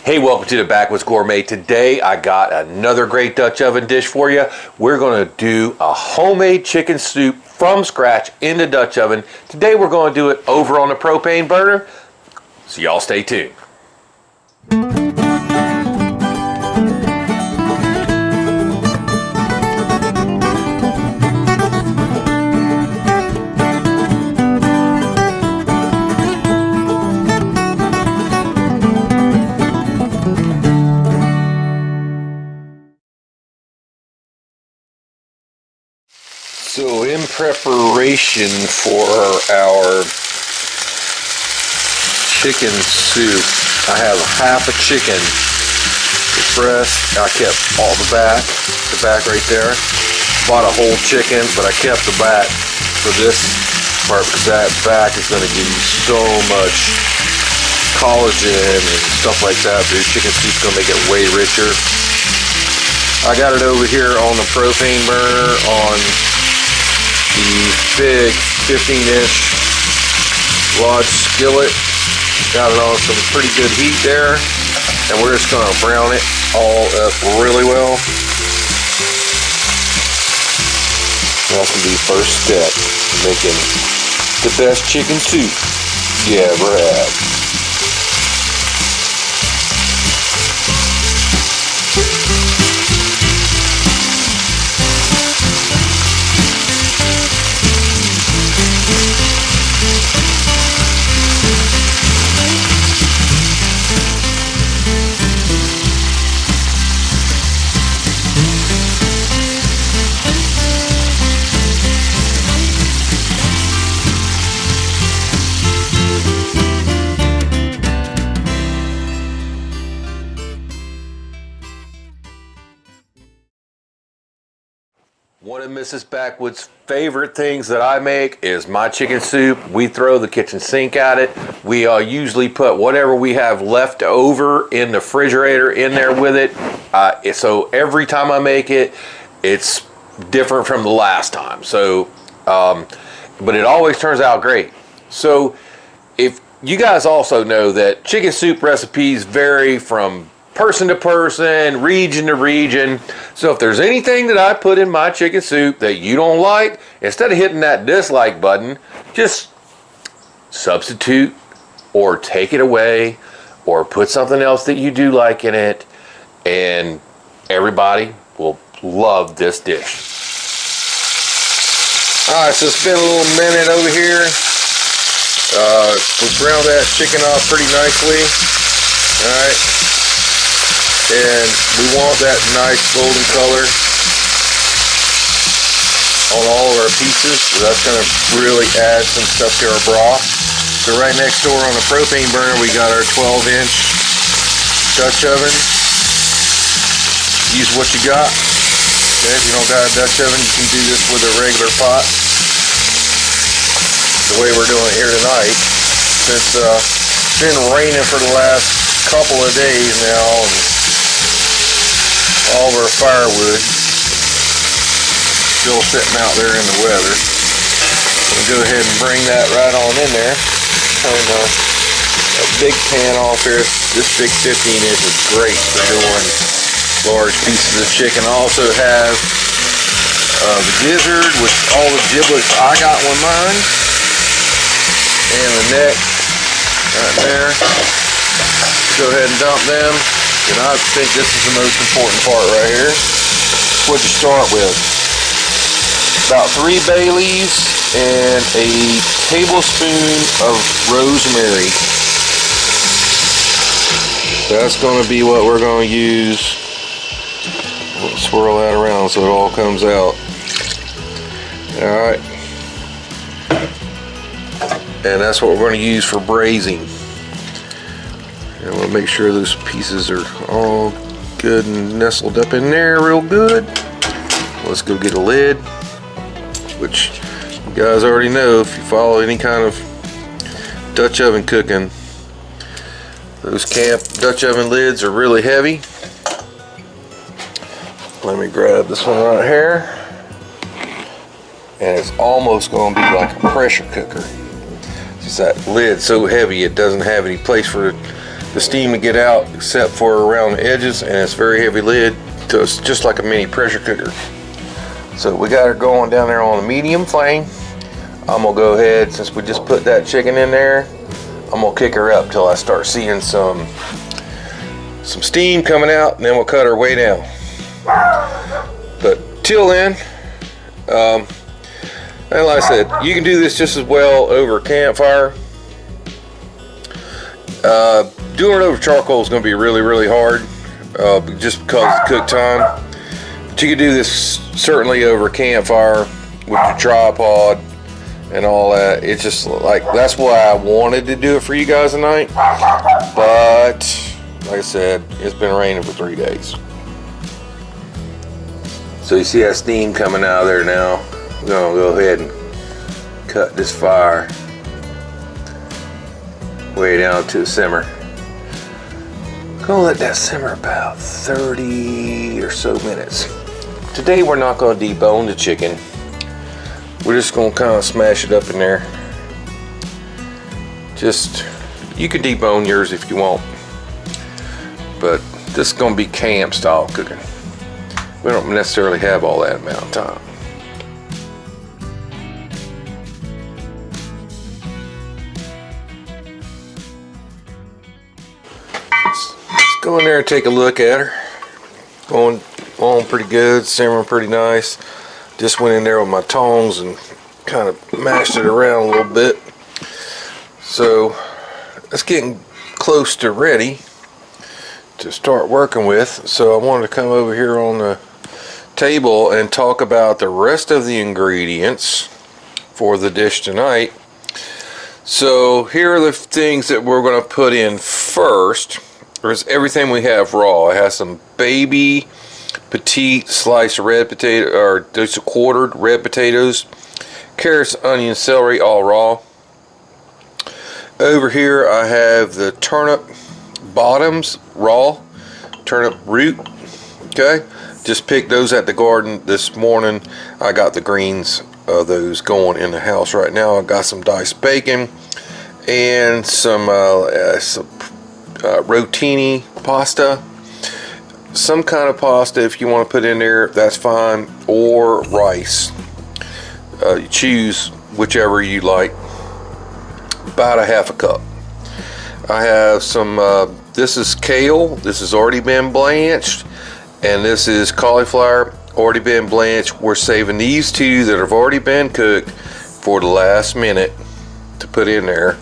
Hey, welcome to the Backwoods Gourmet. Today I got another great Dutch oven dish for you. We're going to do a homemade chicken soup from scratch in the Dutch oven. Today we're going to do it over on the propane burner, so y'all stay tuned. So in preparation for our chicken soup, I have half a chicken. The breast, I kept all the back right there. Bought a whole chicken, but I kept the back for this part because that back is going to give you so much collagen and stuff like that. The chicken soup's going to make it way richer. I got it over here on the propane burner on the big 15-inch Lodge Skillet. Got it on some pretty good heat there, and we're just going to brown it all up really well. That's going to be the first step in making the best chicken soup you ever had. One of Mrs. Backwoods' favorite things that I make is my chicken soup. We throw the kitchen sink at it. We usually put whatever we have left over in the refrigerator in there with it. So every time I make it, it's different from the last time. So, but it always turns out great. So if you guys also know that chicken soup recipes vary from person to person, region to region. So if there's anything that I put in my chicken soup that you don't like, instead of hitting that dislike button, just substitute or take it away or put something else that you do like in it, and everybody will love this dish. Alright, so it's been a little minute over here. We browned that chicken off pretty nicely. Alright. And we want that nice golden color on all of our pieces. So that's going to really add some stuff to our broth. So right next door on the propane burner, we got our 12-inch Dutch oven. Use what you got. Okay, if you don't got a Dutch oven, you can do this with a regular pot. The way we're doing it here tonight, since it's been raining for the last couple of days now, and all of our firewood still sitting out there in the weather. We'll go ahead and bring that right on in there. Turn a big pan off here. This big 15-inch is great for doing large pieces of chicken. I also have the gizzard with all the giblets I got with mine, and the neck right there. Go ahead and dump them. And I think this is the most important part right here. What you start with. About 3 bay leaves and a tablespoon of rosemary. That's going to be what we're going to use. We'll swirl that around so it all comes out. Alright. And that's what we're going to use for braising. And we'll make sure those pieces are all good and nestled up in there real good. Let's go get a lid, which you guys already know if you follow any kind of Dutch oven cooking. Those camp Dutch oven lids are really heavy. Let me grab this one right here. And it's almost going to be like a pressure cooker. It's that lid so heavy it doesn't have any place for the steam to get out except for around the edges, and it's very heavy lid, so it's just like a mini pressure cooker. So we got her going down there on a medium flame. I'm gonna go ahead, since we just put that chicken in there, I'm gonna kick her up till I start seeing some steam coming out, and then we'll cut her way down. But till then, and like I said, you can do this just as well over a campfire. Doing it over charcoal is going to be really, really hard, just because of the cook time. But you can do this certainly over a campfire with your tripod and all that. It's just like, that's why I wanted to do it for you guys tonight. But like I said, it's been raining for 3 days. So you see that steam coming out of there now. We're gonna go ahead and cut this fire way down to a simmer. Gonna let that simmer about 30 or so minutes. Today we're not gonna debone the chicken. We're just gonna kind of smash it up in there. Just, you can debone yours if you want, but this is gonna be camp style cooking. We don't necessarily have all that amount of time. Let's go in there and take a look at her. Going on pretty good, simmering pretty nice. Just went in there with my tongs and kind of mashed it around a little bit. So it's getting close to ready to start working with. So I wanted to come over here on the table and talk about the rest of the ingredients for the dish tonight. So here are the things that we're going to put in first. There's everything we have raw. It has some baby petite sliced red potato, or those quartered red potatoes, carrots, onions, celery, all raw. Over here I have the turnip bottoms raw, turnip root. Okay, just picked those at the garden this morning. I got the greens of those going in the house right now. I got some diced bacon and some rotini pasta. Some kind of pasta if you want to put in there, that's fine, or rice. You choose whichever you like. About a half a cup. I have some, this is kale, this has already been blanched, and this is cauliflower, already been blanched. We're saving these two that have already been cooked for the last minute to put in there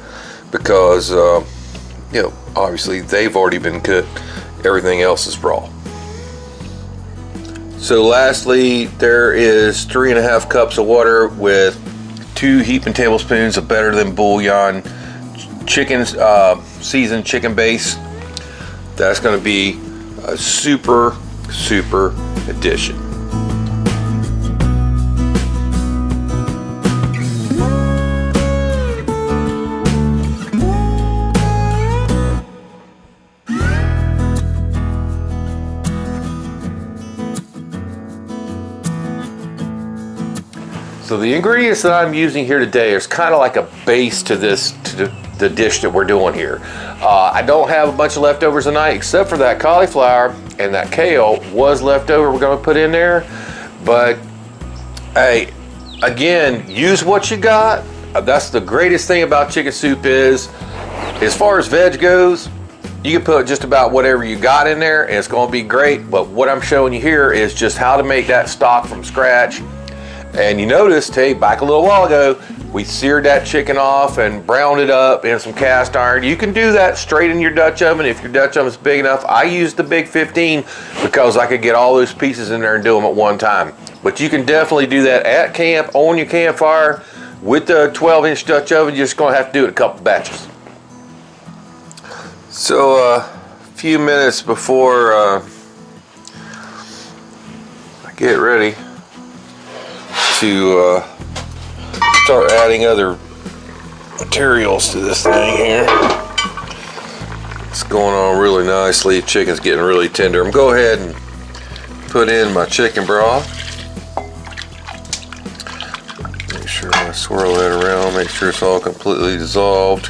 because, you know, obviously they've already been cooked. Everything else is raw. So lastly, there is 3.5 cups of water with 2 heaping tablespoons of better than bouillon chicken, seasoned chicken base. That's going to be a super addition. So the ingredients that I'm using here today is kind of like a base to this, to the dish that we're doing here. I don't have a bunch of leftovers tonight except for that cauliflower, and that kale was left over we're going to put in there. But hey, again, use what you got. That's the greatest thing about chicken soup is, as far as veg goes, you can put just about whatever you got in there and it's going to be great. But what I'm showing you here is just how to make that stock from scratch. And you noticed, hey, back a little while ago, we seared that chicken off and browned it up in some cast iron. You can do that straight in your Dutch oven if your Dutch oven is big enough. I used the big 15 because I could get all those pieces in there and do them at one time. But you can definitely do that at camp, on your campfire, with the 12-inch Dutch oven. You're just going to have to do it a couple batches. So a few minutes before I get ready to start adding other materials to this thing here. It's going on really nicely. Chicken's getting really tender. I'm going to go ahead and put in my chicken broth. Make sure I swirl that around, make sure it's all completely dissolved.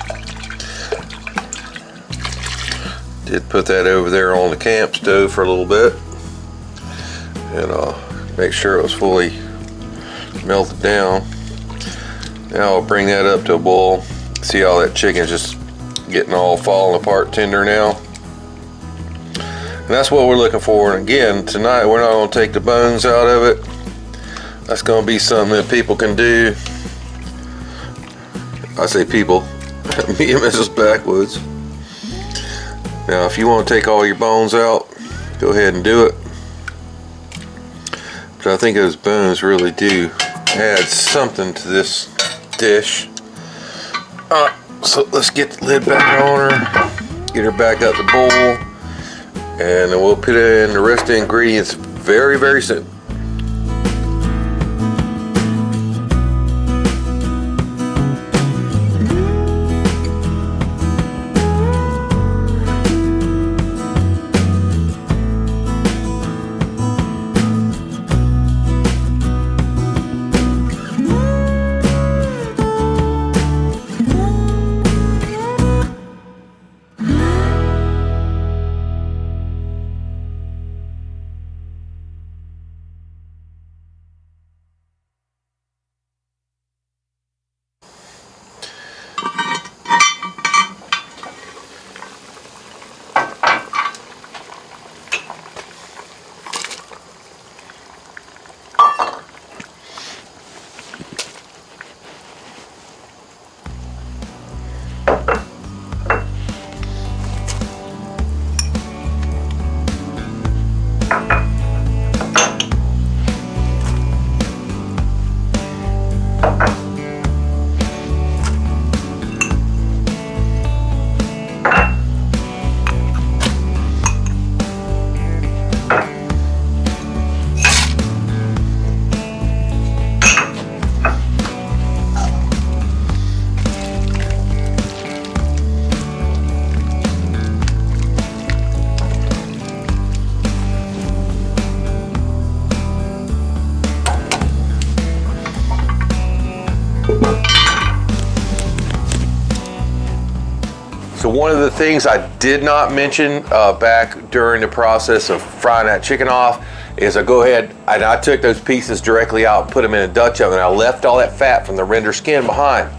Did put that over there on the camp stove for a little bit, and make sure it was fully melted down. Now I'll bring that up to a boil. See how that chicken's just getting all falling apart tender now. And that's what we're looking for. And again, tonight we're not going to take the bones out of it. That's going to be something that people can do. I say people, me and Mrs. Backwoods. Now if you want to take all your bones out, go ahead and do it. But I think those bones really do add something to this dish. So let's get the lid back on her, get her back out the bowl, and then we'll put in the rest of the ingredients very, very soon. So one of the things I did not mention back during the process of frying that chicken off is I go ahead and I took those pieces directly out and put them in a Dutch oven. I left all that fat from the render skin behind.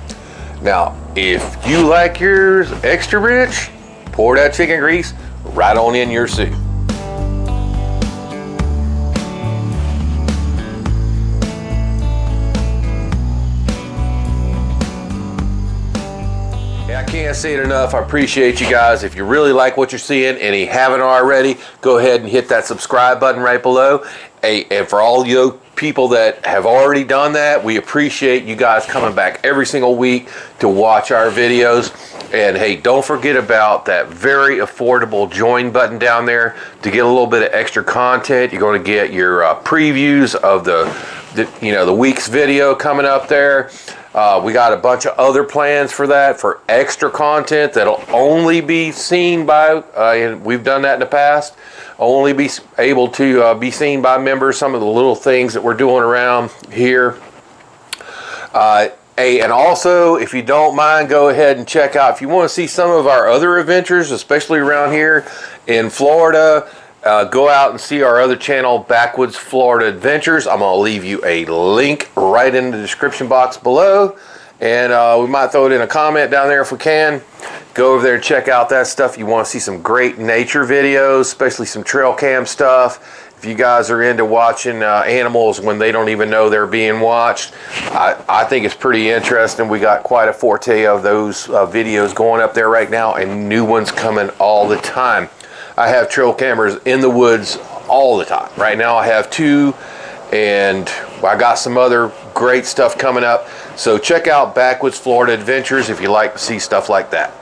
Now, if you like yours extra rich, pour that chicken grease right on in your soup. I can't say it enough. I appreciate you guys. If you really like what you're seeing and you haven't already, go ahead and hit that subscribe button right below. And for all you people that have already done that, we appreciate you guys coming back every single week to watch our videos. And hey, don't forget about that very affordable join button down there to get a little bit of extra content. You're going to get your previews of the week's video coming up there. We got a bunch of other plans for that, for extra content that'll only be seen by, and we've done that in the past, only be able to be seen by members, some of the little things that we're doing around here. And also, if you don't mind, go ahead and check out, if you want to see some of our other adventures, especially around here in Florida, go out and see our other channel, Backwoods Florida Adventures. I'm going to leave you a link right in the description box below. And we might throw it in a comment down there if we can. Go over there and check out that stuff. You want to see some great nature videos, especially some trail cam stuff. If you guys are into watching animals when they don't even know they're being watched, I think it's pretty interesting. We got quite a forte of those videos going up there right now, and new ones coming all the time. I have trail cameras in the woods all the time. Right now I have 2, and I got some other great stuff coming up. So check out Backwoods Florida Adventures if you like to see stuff like that.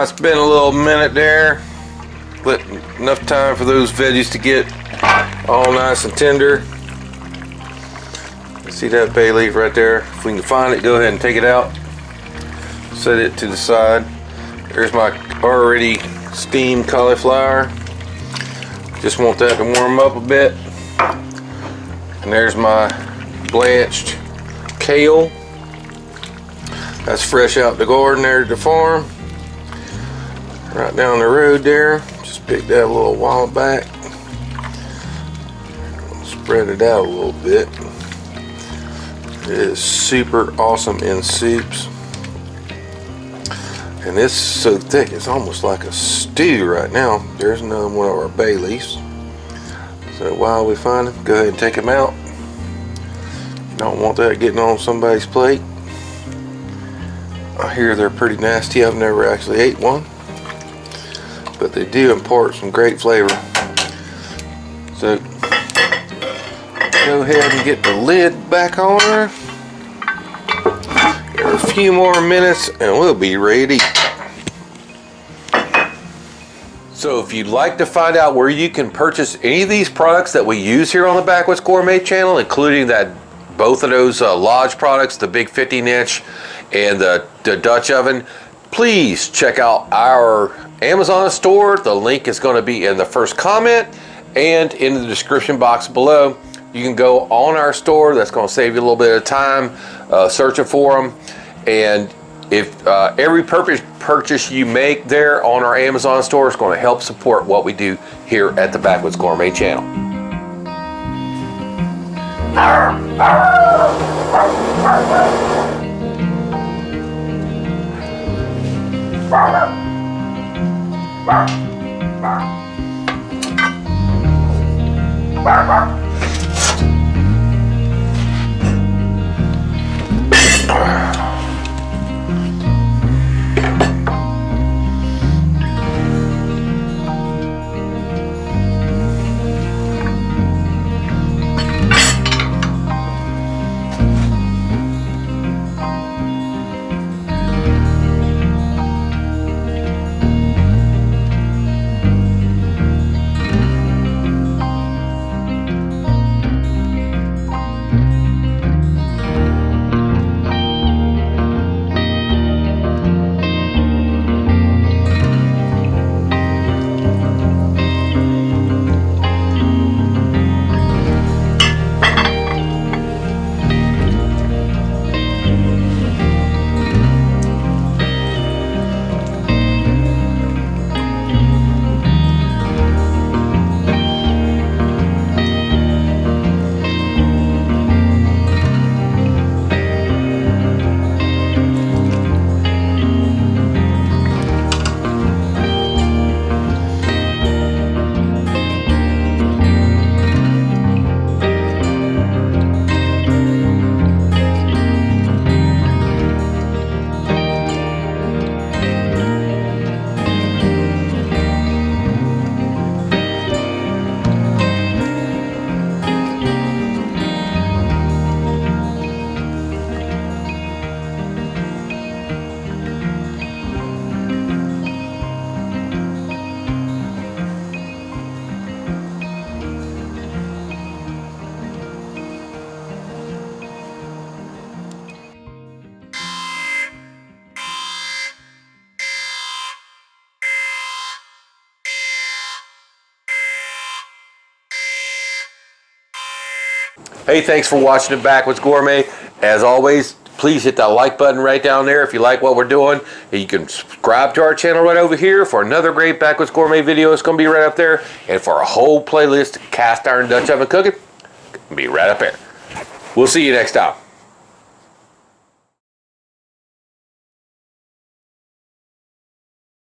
It's been a little minute there. Let enough time for those veggies to get all nice and tender. See that bay leaf right there? If we can find it, go ahead and take it out. Set it to the side. There's my already steamed cauliflower. Just want that to warm up a bit. And there's my blanched kale. That's fresh out the garden there at the farm. Right down the road there. Just picked that a little while back. Spread it out a little bit. It is super awesome in soups. And it's so thick, it's almost like a stew right now. There's another one of our bay leaves. So while we find them, go ahead and take them out. You don't want that getting on somebody's plate. I hear they're pretty nasty. I've never actually ate one, but they do impart some great flavor. So go ahead and get the lid back on her. A few more minutes and we'll be ready to eat. So if you'd like to find out where you can purchase any of these products that we use here on the Backwoods Gourmet channel, including both of those Lodge products, the big 15-inch and the Dutch oven, please check out our Amazon store. The link is going to be in the first comment and in the description box below. You can go on our store. That's going to save you a little bit of time searching for them. And if every purchase you make there on our Amazon store is going to help support what we do here at the Backwoods Gourmet channel. Hey, thanks for watching the Backwoods Gourmet. As always, please hit that like button right down there if you like what we're doing. You can subscribe to our channel right over here for another great Backwoods Gourmet video. It's going to be right up there. And for a whole playlist of cast iron Dutch oven cooking, it's going to be right up there. We'll see you next time.